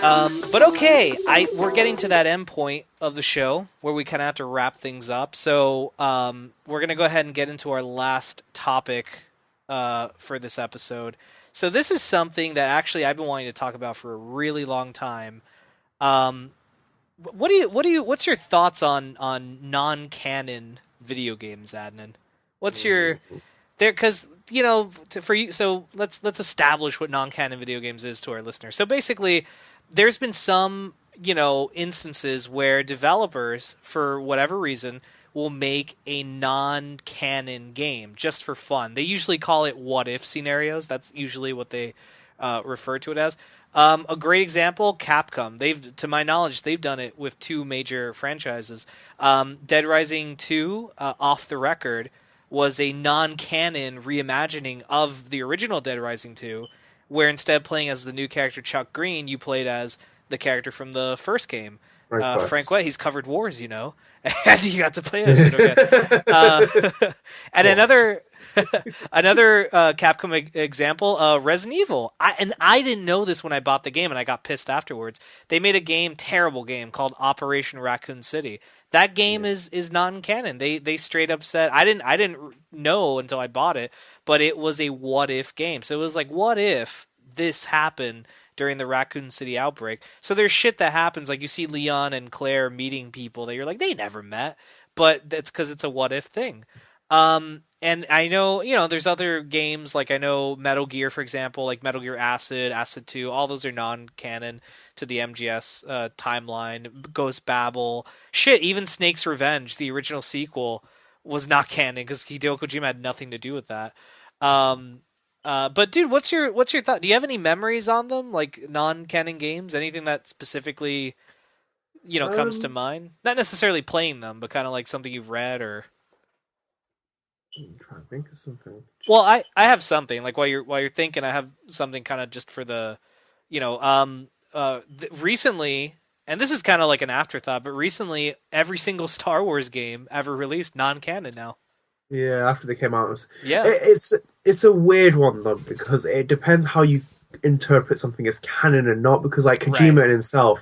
But okay, we're getting to that end point of the show where we kind of have to wrap things up. So we're gonna go ahead and get into our last topic for this episode. So this is something that actually I've been wanting to talk about for a really long time. Um, what's your thoughts on non-canon video games, Adnan? What's your there? Because for you, so let's establish what non-canon video games is to our listeners. So basically, there's been some instances where developers, for whatever reason, will make a non-canon game just for fun. They usually call it what-if scenarios. That's usually what they refer to it as. A great example, Capcom. To my knowledge, they've done it with two major franchises. Dead Rising 2, Off the Record, was a non-canon reimagining of the original Dead Rising 2, where instead of playing as the new character Chuck Green, you played as the character from the first game. Frank West. He's covered wars, and you got to play as it again. And another Capcom example, Resident Evil. I didn't know this when I bought the game, and I got pissed afterwards. They made a terrible game called Operation Raccoon City. That game is non-canon. They straight up said I didn't know until I bought it, but it was a what if game. So it was like, what if this happened during the Raccoon City outbreak? So there's shit that happens, like you see Leon and Claire meeting people that you're like, they never met, but that's because it's a what if thing. And I know, there's other games, like I know Metal Gear, for example, like Metal Gear Acid, Acid 2, all those are non-canon to the MGS timeline. Ghost Babel, shit, even Snake's Revenge, the original sequel, was not canon because Hideo Kojima had nothing to do with that. But dude, what's your thought? Do you have any memories on them, like non-canon games? Anything that specifically, comes to mind? Not necessarily playing them, but kind of like something you've read or. I'm trying to think of something. Well, I have something, like while you're thinking, I have something kind of just for the, recently, and this is kind of like an afterthought, but recently every single Star Wars game ever released non-canon now. Yeah, after they came out, Yeah, it's a weird one though, because it depends how you interpret something as canon or not. Because like Kojima Right. himself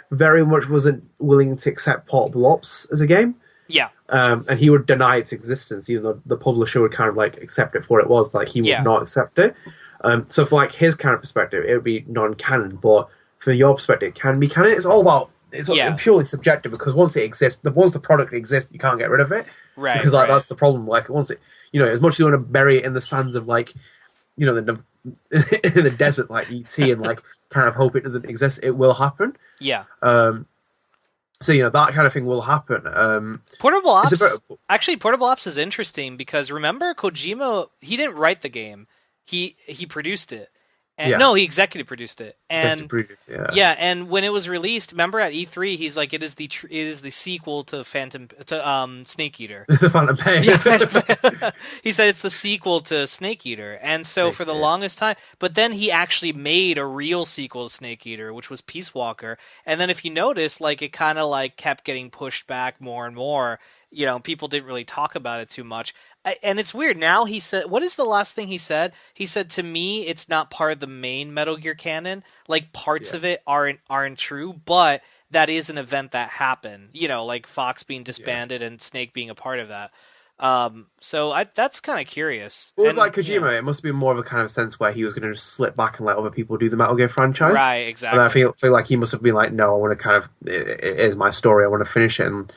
very much wasn't willing to accept portable ops as a game. Yeah. And he would deny its existence, even though the publisher would kind of like accept it for what it was. Like he would not accept it. So for like his kind of perspective, it would be non-canon. But for your perspective, it can be canon. It's all about purely subjective, because once it exists, once the product exists, you can't get rid of it. Right. Because that's the problem. Like once it, as much as you want to bury it in the sands of like, the in the desert like ET and like kind of hope it doesn't exist, it will happen. Yeah. So that kind of thing will happen. Portable Ops. Actually, Portable Ops is interesting because remember Kojima, he didn't write the game, he produced it. And no, he executive produced it. And and when it was released, remember at E3, he's like, it is the sequel to Snake Eater. It's a Phantom Pain. He said it's the sequel to Snake Eater, and so for the longest time. But then he actually made a real sequel to Snake Eater, which was Peace Walker. And then if you notice, like it kind of like kept getting pushed back more and more. People didn't really talk about it too much. And it's weird. Now he said, what is the last thing he said? He said, to me, it's not part of the main Metal Gear canon. Like, parts of it aren't true, but that is an event that happened. Like Fox being disbanded and Snake being a part of that. So that's kind of curious. Well, with like Kojima, it must be more of a kind of sense where he was going to just slip back and let other people do the Metal Gear franchise. Right, exactly. And I feel like he must have been like, no, I want to kind of, it is my story, I want to finish it, and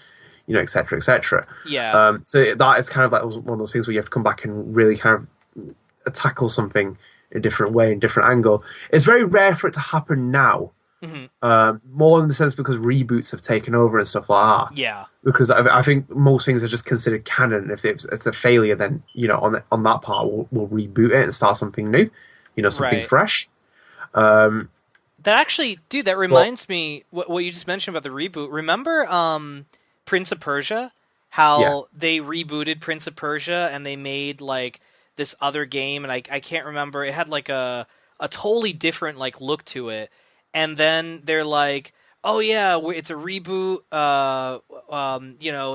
et cetera, et cetera. Yeah. So that is kind of like one of those things where you have to come back and really kind of tackle something in a different way, in a different angle. It's very rare for it to happen now. Mm-hmm. More in the sense because reboots have taken over and stuff like that. Yeah. Because I think most things are just considered canon. If it's a failure, then on that part we'll reboot it and start something new. Something fresh. That actually, dude, that reminds me what you just mentioned about the reboot. Remember Prince of Persia? How they rebooted Prince of Persia and they made like this other game, and I can't remember. It had like a totally different like look to it. And then they're like, "Oh yeah, it's a reboot.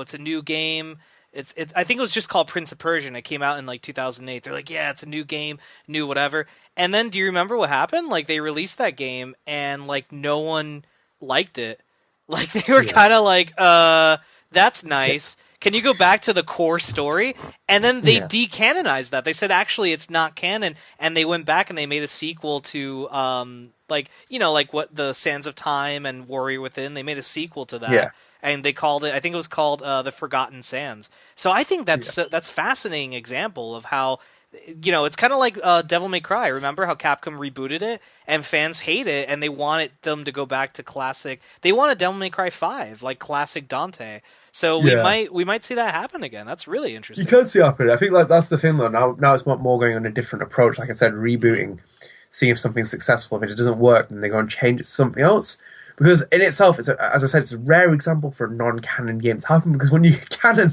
It's a new game. I think it was just called Prince of Persia. And it came out in like 2008. They're like, yeah, it's a new game, new whatever. And then do you remember what happened? Like they released that game and like no one liked it. Like they were kind of like, that's nice. Can you go back to the core story? And then they decanonized that. They said actually it's not canon, and they went back and they made a sequel to like what the Sands of Time and Warrior Within. They made a sequel to that. Yeah. And they called it, I think it was called The Forgotten Sands. So I think that's fascinating example of how, it's kind of like Devil May Cry. Remember how Capcom rebooted it and fans hate it and they wanted them to go back to classic. They wanted Devil May Cry 5, like classic Dante. So we might see that happen again. That's really interesting. You can see it happen. I think like that's the thing though. Now it's more going on a different approach. Like I said, rebooting, seeing if something's successful. If it doesn't work, then they go and change it to something else. Because in itself, as I said, it's a rare example for non-canon games to happen. Because when you canon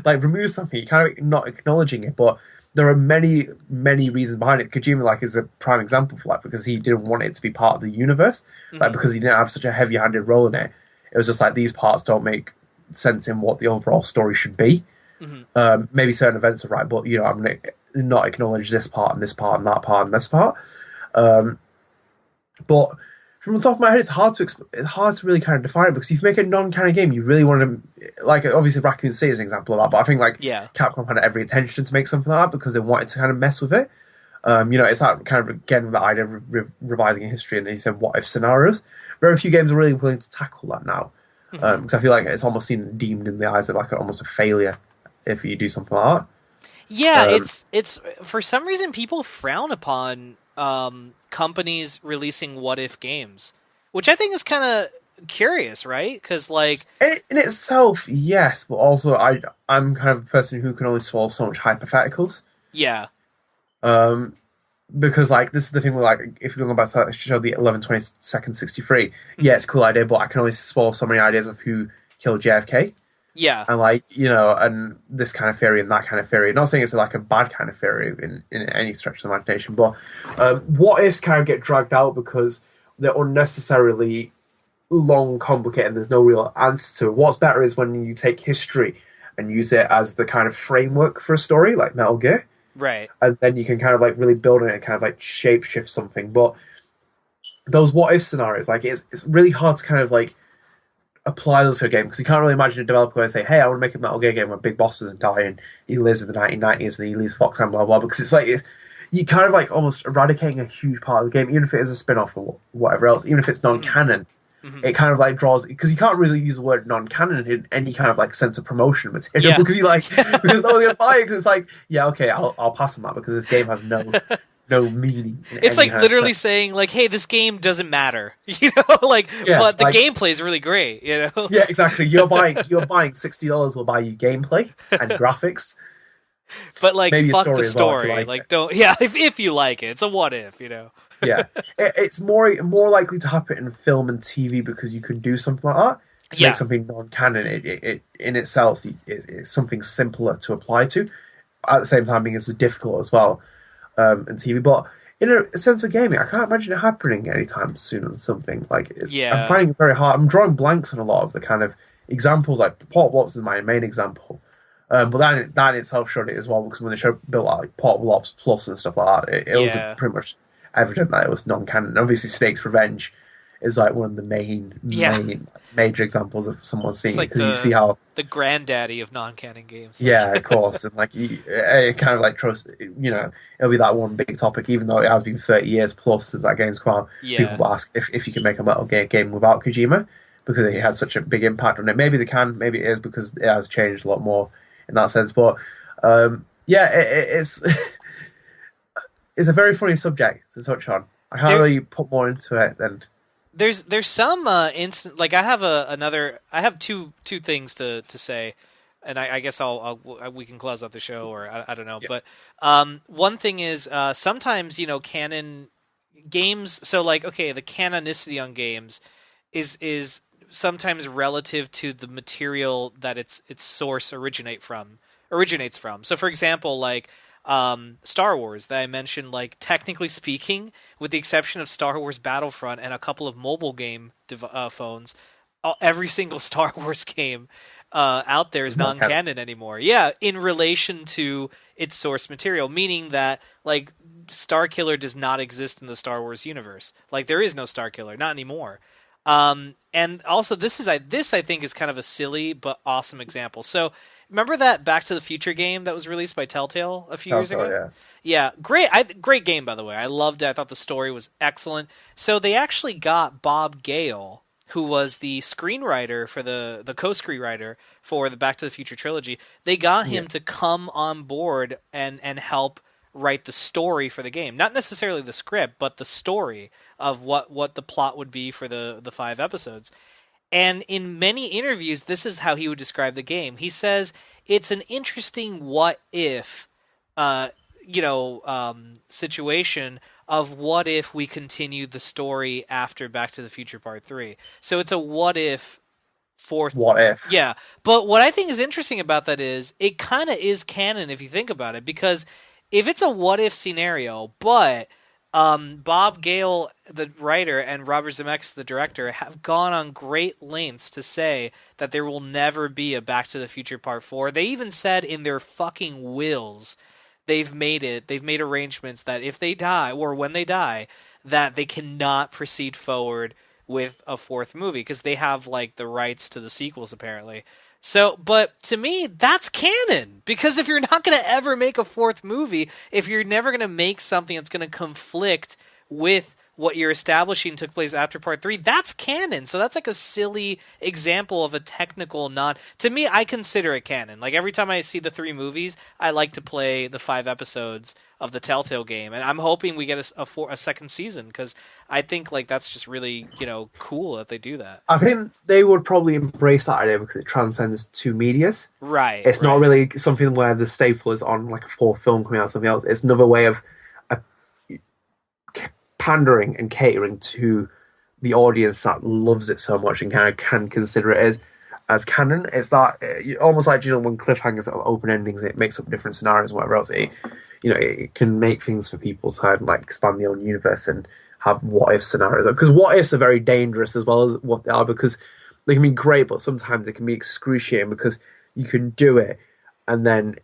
remove something, you're kind of not acknowledging it. But there are many, many reasons behind it. Kojima, is a prime example for that because he didn't want it to be part of the universe. Because he didn't have such a heavy-handed role in it. It was just like these parts don't make sense in what the overall story should be. Maybe certain events are right, but I'm going to not acknowledge this part and this part and that part and this part. But from the top of my head, it's hard to really kind of define it because if you make a non-canon game, you really want to, obviously Raccoon City is an example of that, but I think Capcom had every intention to make something like that because they wanted to kind of mess with it. It's that kind of, again, the idea of revising history and he said what if scenarios. Very few games are really willing to tackle that now because I feel like it's almost seen deemed in the eyes of almost a failure if you do something like that. Yeah, it's for some reason people frown upon companies releasing what if games, which I think is kind of curious, right? Because in itself, yes, but also I'm kind of a person who can only swallow so much hypotheticals. Yeah. Because this is the thing with if you're going back to show the 11/22/63, 63, yeah, it's a cool idea, but I can only swallow so many ideas of who killed JFK. Yeah. And and this kind of theory and that kind of theory. Not saying it's a bad kind of theory in any stretch of the imagination, but what ifs kind of get dragged out because they're unnecessarily long, complicated, and there's no real answer to it. What's better is when you take history and use it as the kind of framework for a story, like Metal Gear. Right. And then you can kind of really build on it and kind of shape shift something. But those what if scenarios, it's really hard to kind of apply those to a game because you can't really imagine a developer going and say, hey, I want to make a Metal Gear game where Big Boss doesn't die and he lives in the 1990s and he leaves Foxhound, blah, blah, because it's you kind of almost eradicating a huge part of the game, even if it is a spin-off or whatever else, even if it's non-canon. It kind of draws, because you can't really use the word non-canon in any kind of sense of promotion material because because no one's going to buy it because it's yeah, okay, I'll pass on that because this game has no meaning. It's literally saying hey, this game doesn't matter, but the gameplay is really great, Yeah, exactly. You're buying $60 will buy you gameplay and graphics. But maybe fuck the story. Don't. Yeah, if you like it, it's a what if, Yeah, it's more likely to happen in film and TV because you can do something like that to make something non-canon. It in itself it's something simpler to apply to. At the same time, being as difficult as well. And TV, but in a sense of gaming, I can't imagine it happening anytime soon on something I'm finding it very hard. I'm drawing blanks on a lot of the kind of examples. The Portable Ops is my main example, but that in itself showed it as well because when the show built out Portable Ops Plus and stuff like that, it was pretty much evident that it was non-canon. Obviously, Snake's Revenge is one of the main major examples of someone seeing it because you see how the granddaddy of non-canon games. Yeah, of course, and it kind of trust. It'll be that one big topic, even though it has been 30 years plus since that game's come out. Yeah. People will ask if you can make a Metal Gear game without Kojima because he had such a big impact on it. Maybe they can, maybe it is because it has changed a lot more in that sense. But it's it's a very funny subject to touch on. I can't really put more into it than. There's some instant I have two things to say, and I guess we can close out the show or I don't know, but one thing is sometimes canon games, so the canonicity on games is sometimes relative to the material that its source originates from. So for example, Star Wars that I mentioned, technically speaking, with the exception of Star Wars Battlefront and a couple of mobile game phones, every single Star Wars game out there is It's not canon. non-canon anymore. Yeah, in relation to its source material, meaning that like Starkiller does not exist in the Star Wars universe. Like there is no Starkiller, not anymore. And also this I think is kind of a silly but awesome example. So remember that Back to the Future game that was released by Telltale a few years ago? Yeah. Yeah, great game by the way. I loved it. I thought the story was excellent. So they actually got Bob Gale, who was the screenwriter for the co-screenwriter for the Back to the Future trilogy. They got him to come on board and help write the story for the game. Not necessarily the script, but the story of what the plot would be for the 5 episodes. And in many interviews, this is how he would describe the game. He says it's an interesting what if situation of what if we continued the story after Back to the Future Part 3. So it's a what if fourth. What if? Yeah. But what I think is interesting about that is it kind of is canon if you think about it, because if it's a what if scenario, but Bob Gale, the writer, and Robert Zemeckis, the director, have gone on great lengths to say that there will never be a Back to the Future Part 4. They even said in their fucking wills they've made arrangements that if they die, or when they die, that they cannot proceed forward with a 4th movie, because they have, like, the rights to the sequels, apparently. So, but to me, that's canon, because if you're not going to ever make a 4th movie, if you're never going to make something that's going to conflict with what you're establishing took place after Part 3, that's canon. So that's like a silly example of a technical nod. To me, I consider it canon. Like every time I see the 3 movies, I like to play the 5 episodes of the Telltale game, and I'm hoping we get a second season, because I think like that's just really cool that they do that. I think they would probably embrace that idea because it transcends 2 medias. Right. It's not really something where the staple is on like a 4th film coming out or something else. It's another way of pandering and catering to the audience that loves it so much and kind of can consider it as canon. It's that almost like when cliffhangers have open endings, it makes up different scenarios and whatever else. It can make things for people's head, like expand the own universe and have what if scenarios. Because what ifs are very dangerous as well as what they are, because they can be great, but sometimes they can be excruciating because you can do it and then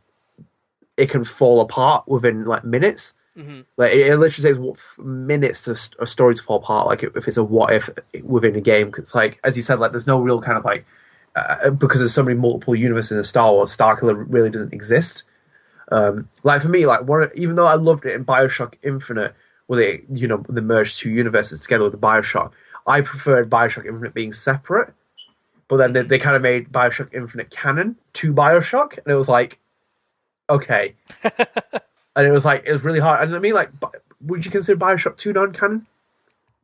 it can fall apart within like minutes. Mm-hmm. Like it literally takes minutes to a story to fall apart. Like if it's a what if within a game, because it's like, as you said, like there's no real kind of like because there's so many multiple universes in Star Wars, Starkiller really doesn't exist. Like for me, like even though I loved it in BioShock Infinite, where they merged 2 universes together with the BioShock, I preferred BioShock Infinite being separate. But then they kind of made BioShock Infinite canon to BioShock, and it was like, okay. And it was really hard. And I mean, like, would you consider BioShock 2 non-canon?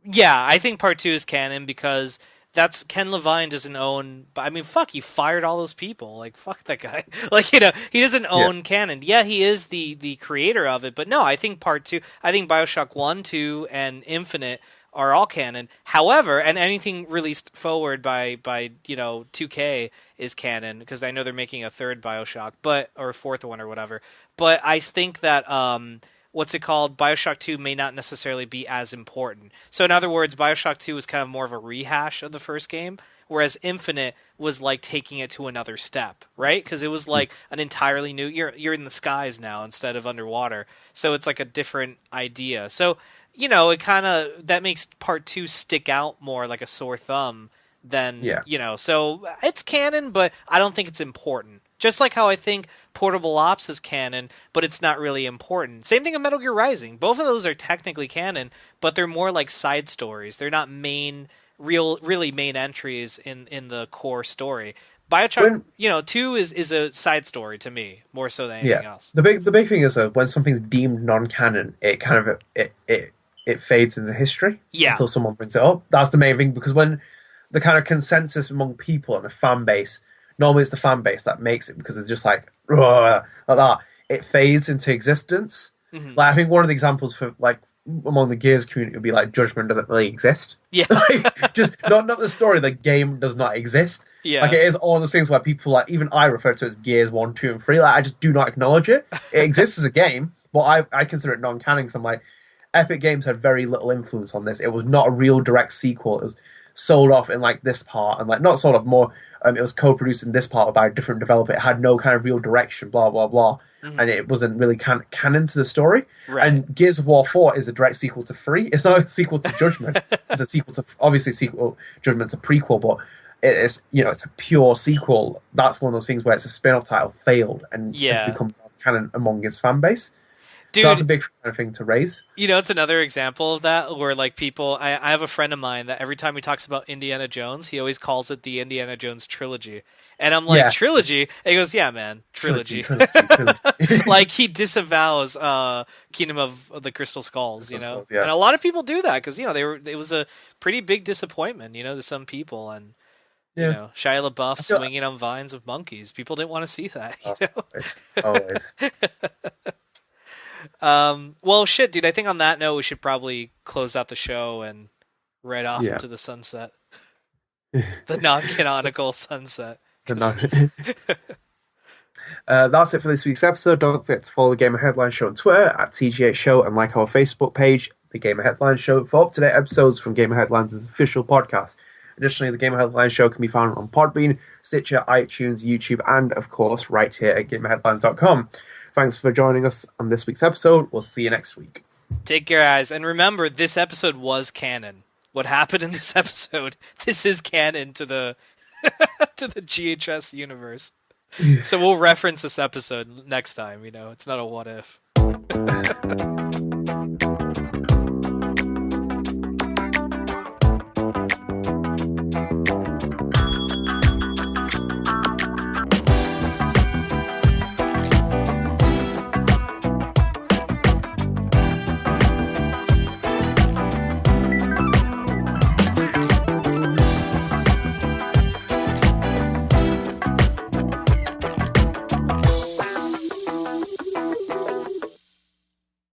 Yeah, I think Part 2 is canon because that's Ken Levine doesn't own. I mean, fuck, he fired all those people. Like, fuck that guy. Like, he doesn't own canon. Yeah, he is the creator of it, but no, I think Part 2. I think BioShock 1, 2, and Infinite are all canon. However, and anything released forward by 2K is canon, because I know they're making a 3rd BioShock, or a 4th one or whatever. But I think that BioShock 2 may not necessarily be as important. So in other words, BioShock 2 was kind of more of a rehash of the first game, whereas Infinite was like taking it to another step, right? Because it was like an entirely new. You're in the skies now instead of underwater, so it's like a different idea. So it kind of that makes Part 2 stick out more like a sore thumb than So it's canon, but I don't think it's important. Just like how I think Portable Ops is canon, but it's not really important. Same thing with Metal Gear Rising. Both of those are technically canon, but they're more like side stories. They're not really main entries in the core story. BioShock, 2 is a side story to me, more so than anything else. The big thing is when something's deemed non-canon, it kind of it fades into history until someone brings it up. That's the main thing, because when the kind of consensus among people and the fan base, normally it's the fan base that makes it, because it's just like that. It fades into existence. Mm-hmm. Like I think one of the examples for like among the Gears community would be like Judgment doesn't really exist. Yeah, like, just not the story. The game does not exist. Yeah, like it is all those things where people like even I refer to it as Gears 1, 2, and 3. Like I just do not acknowledge it. It exists as a game, but I consider it non-canon. Because I'm like, Epic Games had very little influence on this. It was not a real direct sequel. It was sold off in like this part, and like not sold off more. It was co-produced in this part by a different developer. It had no kind of real direction, blah blah blah, and it wasn't really canon to the story. Right. And Gears of War 4 is a direct sequel to 3. It's not a sequel to Judgment. It's a sequel to Judgment's a prequel, but it's it's a pure sequel. That's one of those things where it's a spin-off title failed and has become canon among his fan base. Dude, so that's a big kind of thing to raise. It's another example of that where like people. I have a friend of mine that every time he talks about Indiana Jones, he always calls it the Indiana Jones trilogy, and I'm like, trilogy? And he goes, yeah, man, trilogy. Trilogy. Like he disavows Kingdom of the Crystal Skulls, and a lot of people do that because it was a pretty big disappointment, to some people, and Shia LaBeouf swinging on vines with monkeys. People didn't want to see that. Always. Well, shit, dude. I think on that note, we should probably close out the show and ride off into the sunset. The non-canonical sunset. That's it for this week's episode. Don't forget to follow the Gamer Headline Show on Twitter at TGA Show and like our Facebook page, The Gamer Headline Show, for up-to-date episodes from Gamer Headlines' official podcast. Additionally, the Gamer Headline Show can be found on Podbean, Stitcher, iTunes, YouTube, and, of course, right here at GamerHeadlines.com. Thanks for joining us on this week's episode. We'll see you next week. Take care, guys. And remember, this episode was canon. What happened in this episode, this is canon to the to the GHS universe. So we'll reference this episode next time. It's not a what if.